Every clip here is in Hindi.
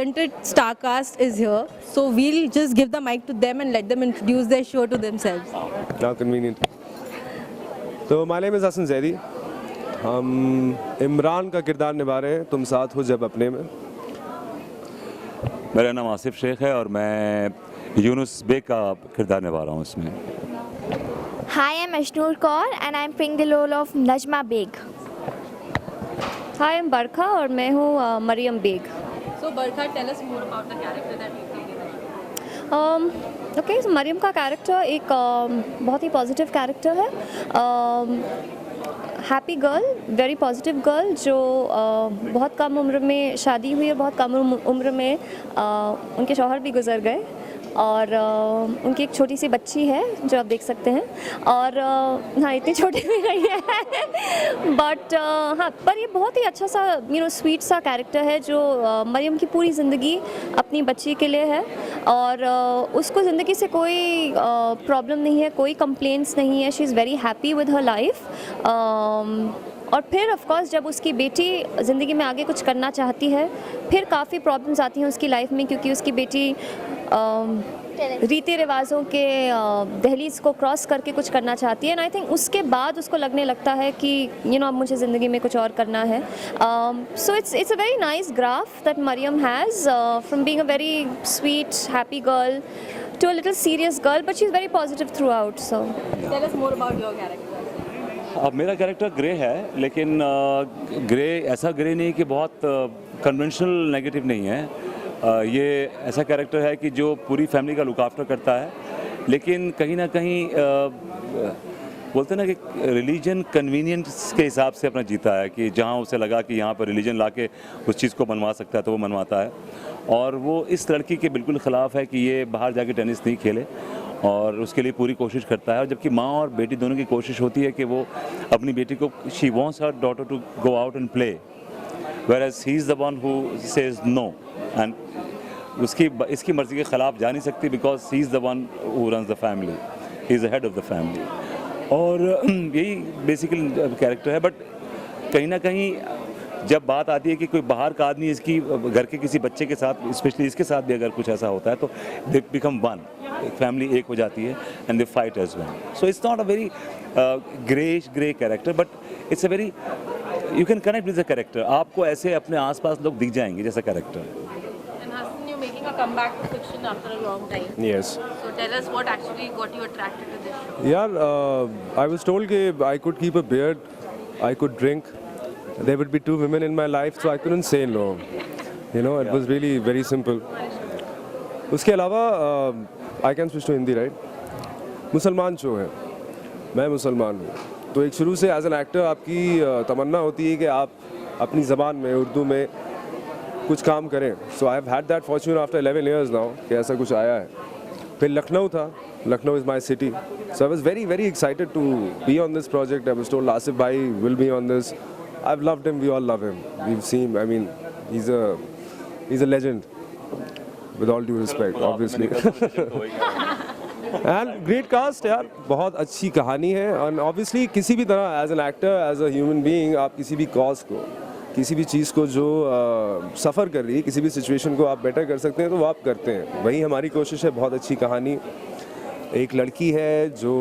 talented star cast is here, so we'll just give the mic to them and let them introduce their show to themselves. How convenient. तो my name is Hasan Zaidi. हम इमरान का किरदार निभा रहे हैं तुम साथ हो जब अपने में. मेरा नाम आसिफ शेख है और मैं यूनुस बेग का किरदार निभा रहा हूँ इसमें. Hi, I'm Ashnur Kaur and I'm playing the role of Najma Beg. Hi, I'm Barkha और मैं हूँ Mariyam Baig. So Barkha, tell us more about the character that you played. Okay, Mariyam का कैरेक्टर एक बहुत ही पॉजिटिव कैरेक्टर है. Happy girl, very positive girl जो बहुत कम उम्र में शादी हुई और बहुत कम उम्र में उनके शौहर भी गुजर गए और उनकी एक छोटी सी बच्ची है जो आप देख सकते हैं. और हाँ, इतनी छोटी भी नहीं है बट हाँ, पर ये बहुत ही अच्छा सा स्वीट सा कैरेक्टर है जो मरियम की पूरी ज़िंदगी अपनी बच्ची के लिए है और उसको ज़िंदगी से कोई प्रॉब्लम नहीं है, कोई कंप्लेंट्स नहीं है. She is very happy with her life. और फिर ऑफ कोर्स जब उसकी बेटी ज़िंदगी में आगे कुछ करना चाहती है फिर काफ़ी प्रॉब्लम्स आती हैं उसकी लाइफ में क्योंकि उसकी बेटी रीति रिवाजों के दहलीज को क्रॉस करके कुछ करना चाहती है. एंड आई थिंक उसके बाद उसको लगने लगता है कि अब मुझे ज़िंदगी में कुछ और करना है. So it's a very nice graph that Mariyam has from being a very sweet happy girl to a little serious girl but she is very positive throughout. So Tell us more about your character. अब मेरा कैरेक्टर ग्रे है लेकिन ग्रे ऐसा ग्रे नहीं कि बहुत कन्वेंशनल नेगेटिव नहीं है. ये ऐसा कैरेक्टर है कि जो पूरी फैमिली का लुक आफ्टर करता है लेकिन कहीं ना कहीं बोलते हैं ना कि रिलीजन कन्वीनियंस के हिसाब से अपना जीता है कि जहाँ उसे लगा कि यहाँ पर रिलीजन लाके उस चीज़ को मनवा सकता है तो वो मनवाता है. और वो इस लड़की के बिल्कुल ख़िलाफ़ है कि ये बाहर जाके टेनिस नहीं खेले और उसके लिए पूरी कोशिश करता है. और जबकि माँ और बेटी दोनों की कोशिश होती है कि वो अपनी बेटी को she wants her daughter to go out and play whereas he is the one who says no and इसकी मर्ज़ी के ख़िलाफ़ जा नहीं सकती because he is the one who runs the family, he is the head of the family. और यही बेसिकली कैरेक्टर है. बट कहीं ना कहीं जब बात आती है कि कोई बाहर का आदमी इसकी घर के किसी बच्चे के साथ स्पेशली इसके साथ भी अगर कुछ ऐसा होता है तो दे बिकम वन, फैमिली एक हो जाती है and they fight as one. So it's not a very grey character but it's a very you can connect with the character. आपको ऐसे अपने आसपास लोग दिख जाएंगे जैसा कैरेक्टर है. And Hasan, you're making a comeback to fiction after a long time. Yes. So tell us what actually got you attracted to this show. Yeah, I was told that I could keep a beard, I could drink. There would be 2 women in my life, so I couldn't say no. It was really very simple. उसके अलावा I can switch to Hindi, right? मुसलमान शो है, मैं मुसलमान हूँ तो एक शुरू से एज एन एक्टर आपकी तमन्ना होती है कि आप अपनी ज़बान में उर्दू में कुछ काम करें. So I have had that fortune after 11 years now कि ऐसा कुछ आया है. फिर लखनऊ था, Lucknow is my city, so I was very very excited to be on this project. I was told Asif bhai will be on this. I have loved him, we all love him, we have seen, I mean he is a legend with all due respect obviously. And great cast यार, बहुत अच्छी कहानी है. एंड ऑब्वियसली किसी भी तरह as an actor, as a human being, आप किसी भी कॉज को, किसी भी चीज़ को जो सफ़र कर रही है, किसी भी सिचुएशन को आप बेटर कर सकते हैं तो वो आप करते हैं. वही हमारी कोशिश है. बहुत अच्छी कहानी. एक लड़की है जो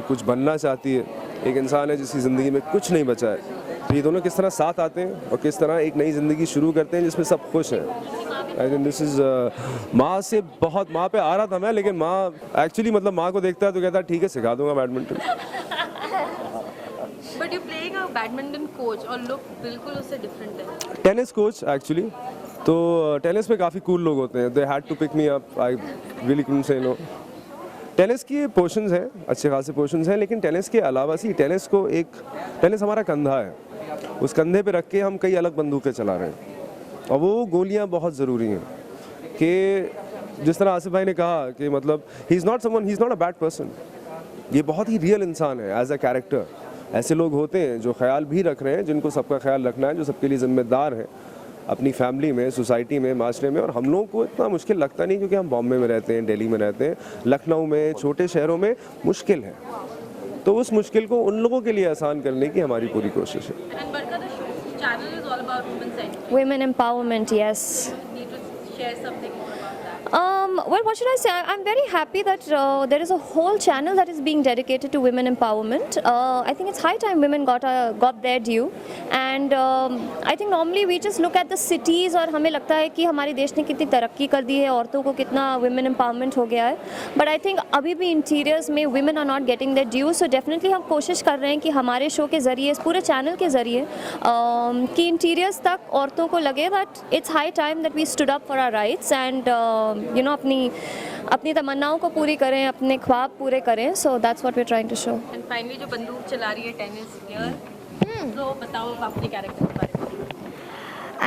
कुछ बनना चाहती है, एक इंसान है जिसकी ज़िंदगी में कुछ नहीं बचा है. तो ये दोनों किस तरह साथ आते हैं और किस तरह एक नई ज़िंदगी शुरू करते हैं जिसमें सब खुश हैं. आई थिंक दिस इज़ माँ से बहुत, माँ पे आ रहा था मैं, लेकिन माँ एक्चुअली मतलब माँ को देखता है तो कहता है ठीक है सिखा दूंगा badminton. But you're playing a badminton coach और look बिल्कुल उससे different है. Tennis coach actually. तो टेनिस में काफ़ी कूल लोग होते हैं. They had to pick me up, I really couldn't say no. Tennis की पोर्शंस हैं, अच्छे खासे पोर्शंस हैं, लेकिन टेनिस के अलावा टेनिस हमारा कंधा है. उस कंधे पे रख के हम कई अलग बंदूकें चला रहे हैं और वो गोलियां बहुत ज़रूरी हैं. कि जिस तरह आसिफ भाई ने कहा कि मतलब he is not a bad person. ये बहुत ही रियल इंसान है एज अ कैरेक्टर. ऐसे लोग होते हैं जो ख्याल भी रख रहे हैं, जिनको सबका ख्याल रखना है, जो सबके लिए ज़िम्मेदार हैं अपनी फैमिली में, सोसाइटी में, माशरे में. और हम लोगों को इतना मुश्किल लगता नहीं क्योंकि हम बॉम्बे में रहते हैं, दिल्ली में रहते हैं, लखनऊ में, छोटे शहरों में मुश्किल है. तो उस मुश्किल को उन लोगों के लिए आसान करने की हमारी पूरी कोशिश है. And Barkha, the channel is all about women's centric. Women empowerment, yes. Need to share Well, what should I say? I'm very happy that there is a whole channel that is being dedicated to women empowerment. I think it's high time women got their due. And I think normally we just look at the cities और हमें लगता है कि हमारे देश ने कितनी तरक्की कर दी है, औरतों को कितना women empowerment हो गया है. But I think अभी भी interiors में women are not getting their due. So definitely हम कोशिश कर रहे हैं कि हमारे शो के ज़रिए, इस पूरे चैनल के ज़रिए कि interiors तक औरतों को लगे that it's high time that we stood up for our rights and you know अपनी तमन्नाओं को पूरी करें, अपने ख्वाब पूरे करें. So that's what we're trying to show. And finally जो बंदूक चला रही है टेनिस प्लेयर, तो बताओ अपने कैरेक्टर के बारे में.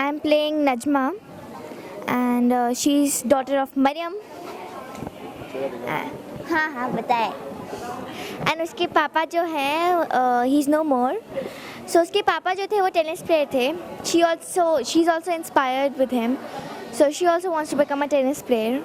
I'm playing Najma, and she's daughter of Mariam. हाँ बताए. And उसके पापा जो है he's no more. So उसके पापा जो थे वो टेनिस प्लेयर थे. She's also inspired with him. So she also wants to become a tennis player.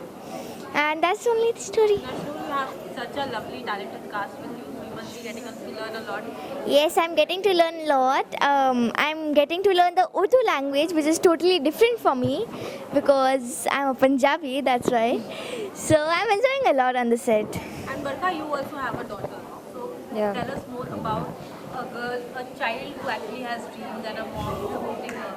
And that's only the story. I'm sure you have such a lovely talented cast with you. You must be getting to learn a lot. Yes, I'm getting to learn a lot. I'm getting to learn the Urdu language, which is totally different for me because I'm a Punjabi, that's why. So I'm enjoying a lot on the set. And Barka, you also have a daughter. So Yeah. tell us more about a girl, a child who actually has dreams and a mom supporting her.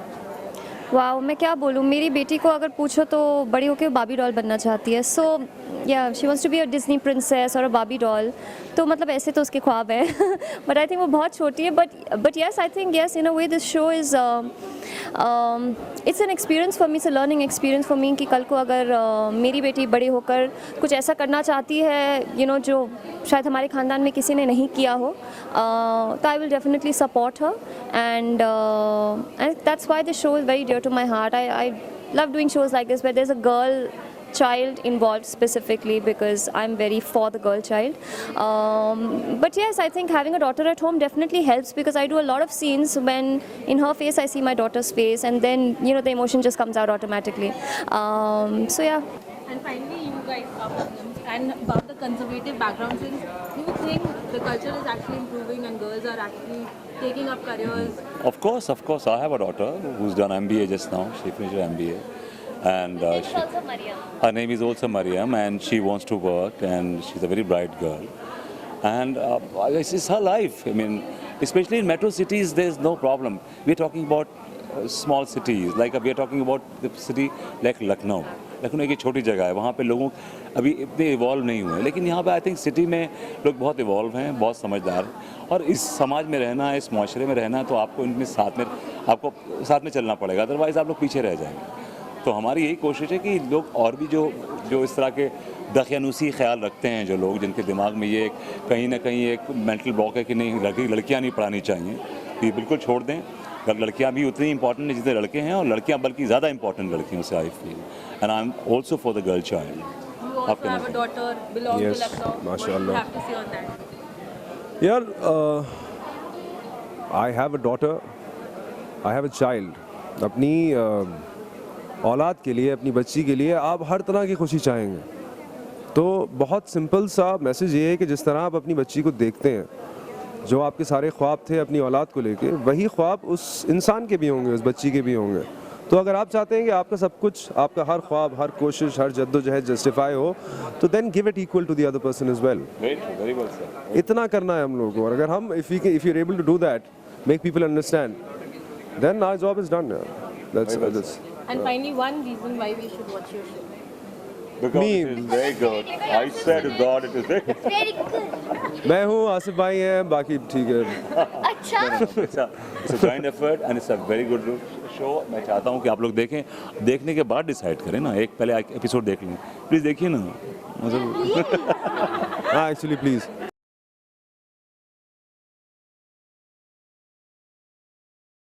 Wow, मैं क्या बोलूँ, मेरी बेटी को अगर पूछो तो बड़ी होकर बाबी डॉल बनना चाहती है. So yeah she wants to be a Disney princess और अ बाबी डॉल. तो मतलब ऐसे तो उसके ख्वाब है. बट आई थिंक वो बहुत छोटी है. But yes, I think yes, in a way this show is it's an experience for me, it's a learning experience for me कि कल को अगर मेरी बेटी बड़ी होकर कुछ ऐसा करना चाहती है जो शायद हमारे ख़ानदान में किसी ने नहीं किया हो, तो I will definitely support her. And that's why the show is very dear to my heart. I love doing shows like this where there's a girl child involved specifically because I'm very for the girl child. But yes, I think having a daughter at home definitely helps because I do a lot of scenes when in her face I see my daughter's face and then the emotion just comes out automatically. So yeah. And finally, you guys are Muslims, and about the conservative background things, do you think the culture is actually improving and girls are actually taking up careers? Of course. I have a daughter who's done MBA just now. She finished her MBA. And her name is also Mariam, and she wants to work, and she's a very bright girl. And it's her life. I mean, especially in metro cities, there's no problem. We're talking about small cities, like we're talking about the city like Lucknow. Lucknow एक छोटी जगह है, वहाँ पे लोगों अभी इतने इवॉल्व नहीं हुए, लेकिन यहाँ पे आई थिंक सिटी में लोग बहुत इवॉल्व हैं, बहुत समझदार. और इस समाज में रहना, इस माशरे में रहना, तो आपको इनमें आपको साथ में चलना पड़ेगा, अदरवाइज़ आप लोग पीछे रह जाएंगे. तो हमारी यही कोशिश है कि लोग और भी जो इस तरह के दखयानुसी ख्याल रखते हैं, जो लोग जिनके दिमाग में ये कहीं ना कहीं एक मेंटल ब्लॉक है कि नहीं लड़कियाँ नहीं पढ़ानी चाहिए, ये बिल्कुल छोड़ दें. लड़कियां भी उतनी इंपॉर्टेंट है जितने लड़के हैं, और लड़कियां बल्कि ज़्यादा इंपॉर्टेंट लड़कियों से I feel. And I am also for the girl child. You also have a daughter, belongs Yes, to Lucknow. What do you mashallah. have to say on that? यार, I have a daughter, I have a child. अपनी औलाद के लिए, अपनी बच्ची के लिए आप हर तरह की खुशी चाहेंगे. तो बहुत सिंपल सा मैसेज ये है कि जिस तरह आप अपनी बच्ची को देखते हैं, जो आपके सारे ख्वाब थे अपनी औलाद को लेके, वही ख्वाब उस इंसान के भी होंगे, उस बच्ची के भी होंगे. तो अगर आप चाहते हैं कि आपका सब कुछ, आपका हर ख्वाब, हर कोशिश, हर जद्दोजहद जस्टिफाई हो, तो then give it equal to the other person as well. Very well sir. इतना करना है हम लोगों को. और अगर हम if you are able to do that, make people understand, then our job is done. That's And finally, one reason why we should watch your show. Because Me. it is very good. I swear to God, it is very good. Very good. मैं हूँ, आसिफ भाई हैं, बाकी ठीक है. अच्छा. It's a joint effort and it's a very good show. मैं चाहता हूँ कि आप लोग देखें, देखने के बाद डिसाइड करें ना. एक पहले एपिसोड देख लें, प्लीज़ देखिए ना. मतलब हाँ, एक्चुअली प्लीज़.